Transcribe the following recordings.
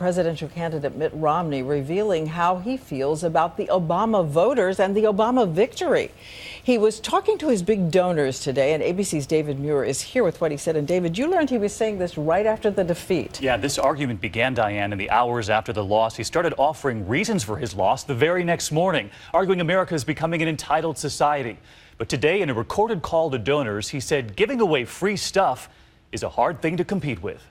Presidential candidate Mitt Romney revealing how he feels about the Obama voters and the Obama victory. He was talking to his big donors today, and ABC's David Muir is here with what he said. And David, you learned he was saying this right after the defeat. Yeah, this argument began, Diane, in the hours after the loss. He started offering reasons for his loss the very next morning, arguing America is becoming an entitled society. But today, in a recorded call to donors, he said giving away free stuff is a hard thing to compete with.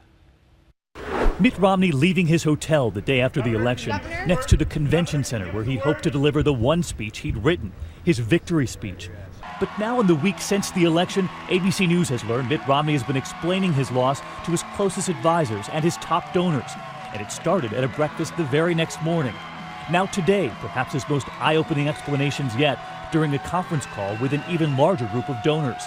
Mitt Romney leaving his hotel the day after the election next to the convention center where he hoped to deliver the one speech he'd written, his victory speech. But now in the week since the election, ABC News has learned Mitt Romney has been explaining his loss to his closest advisors and his top donors. And it started at a breakfast the very next morning. Now today, perhaps his most eye-opening explanations yet, during a conference call with an even larger group of donors.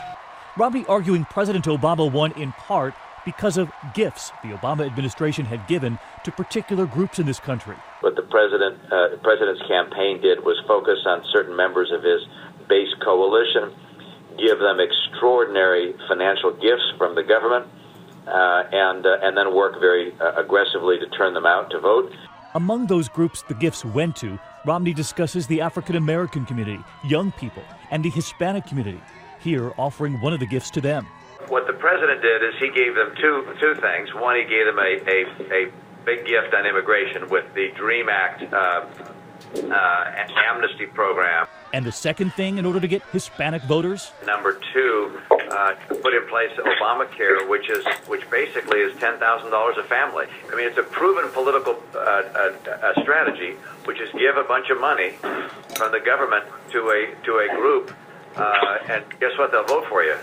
Romney arguing President Obama won in part because of gifts the Obama administration had given to particular groups in this country. What the president's campaign did was focus on certain members of his base coalition, give them extraordinary financial gifts from the government, and then work very aggressively to turn them out to vote. Among those groups the gifts went to, Romney discusses the African American community, young people, and the Hispanic community, here offering one of the gifts to them. What the president did is he gave them two things. One, he gave them a big gift on immigration with the DREAM Act amnesty program. And the second thing, in order to get Hispanic voters? Number two, put in place Obamacare, which basically is $10,000 a family. I mean, it's a proven political strategy, which is give a bunch of money from the government to a group, and guess what? They'll vote for you.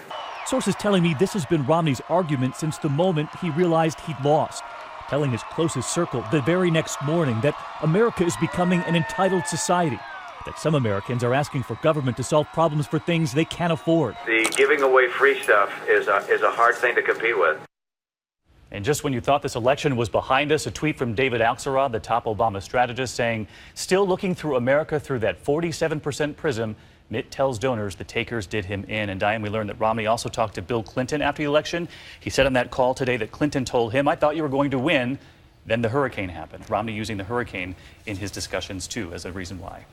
Sources telling me this has been Romney's argument since the moment he realized he'd lost, telling his closest circle the very next morning that America is becoming an entitled society, that some Americans are asking for government to solve problems for things they can't afford. The giving away free stuff is a hard thing to compete with. And just when you thought this election was behind us, a tweet from David Axelrod, the top Obama strategist, saying, still looking through America through that 47% prism, Mitt tells donors the takers did him in. And Diane, we learned that Romney also talked to Bill Clinton after the election. He said on that call today that Clinton told him, I thought you were going to win. Then the hurricane happened. Romney using the hurricane in his discussions, too, as a reason why.